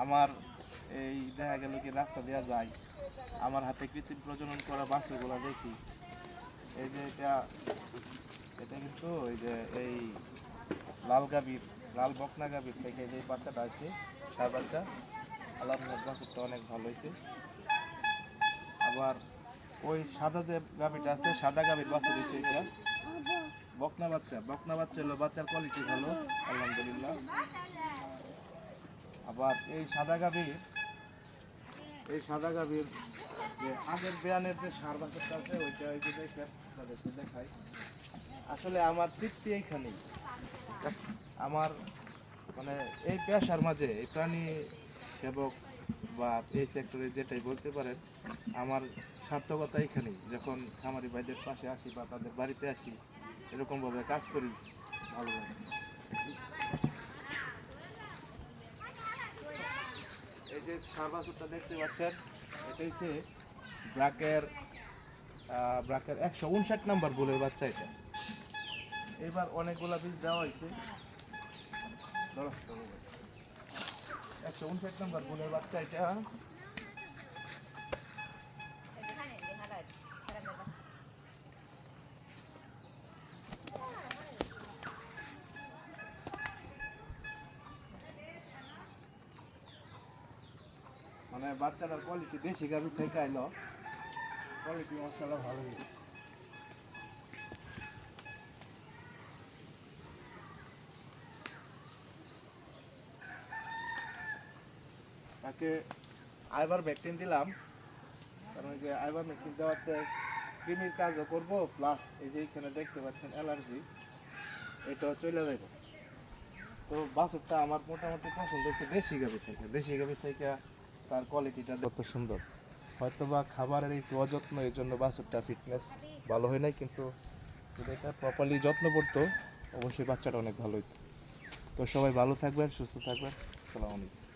আমার এই দেখা গেল কি রাস্তা দেওয়া যায়, আমার হাতে কৃত্রিম প্রজনন করা বাছুরগুলো দেখি। এই যে এটা কিন্তু ওই যে এই লাল গাভীর, লাল বকনা গাভীর থেকে যে বাচ্চাটা আছে, সার বাচ্চা, আল্লাহর বাছুরটা অনেক ভালো হয়েছে। আবার ওই সাদা যে গাভীটা আছে, সাদা গাভীর বাছুর হয়েছে এটা বকনা বাচ্চা। বকনা বাচ্চা হলো, বাচ্চার কোয়ালিটি ভালো আলহামদুলিল্লাহ। আবার এই সাদা গাভীর যে আগের বেয়ানের যে সার বাছুরটা আছে ওইটা ওই যে দেখেন, আপনাদেরকে দেখাই। আসলে আমার তৃপ্তি এইখানেই। আমার মানে এই পেশার মাঝে, এই প্রাণী সেবক বা এই সেক্টরে যেটাই বলতে পারেন, আমার সার্থকতা এইখানেই। যখন খামারি ভাইদের পাশে আসি বা তাদের বাড়িতে আসি, এরকমভাবে কাজ করি, ভালো লাগে। এই যে সার বাছুরটা দেখতে পাচ্ছেন, এটা হচ্ছে ব্রাকের 159 নাম্বার বুলের বাচ্চা। এটা এবার অনেকগুলা বীজ দেওয়া হয়েছে। 159 নাম্বার বুলের বাচ্চা এটা। মানে বাচ্চাটার কোয়ালিটি দেশি গাভী থেকে আইলো, কোয়ালিটি মাশাআল্লাহ ভালোই। তাকে আইবার ভ্যাকসিন দিলাম, কারণ এই যে আইবার ভ্যাকসিন দেওয়াতে কৃমির কাজও করবো, প্লাস এই যে এখানে দেখতে পাচ্ছেন অ্যালার্জি, এটাও চলে যাব। তো বাছুরটা আমার মোটামুটি পছন্দ হচ্ছে দেশি গাভী থেকে। দেশি গাভী থেকে তার কোয়ালিটিটা কত সুন্দর। হয়তো বা খাবারের একটু অযত্ন, এই জন্য বাছুরটা ফিটনেস ভালো হয় নাই, কিন্তু যদি এটা প্রপারলি যত্ন করতো অবশ্যই বাচ্চাটা অনেক ভালো হতো। তো সবাই ভালো থাকবেন, সুস্থ থাকবেন। আসসালামু আলাইকুম।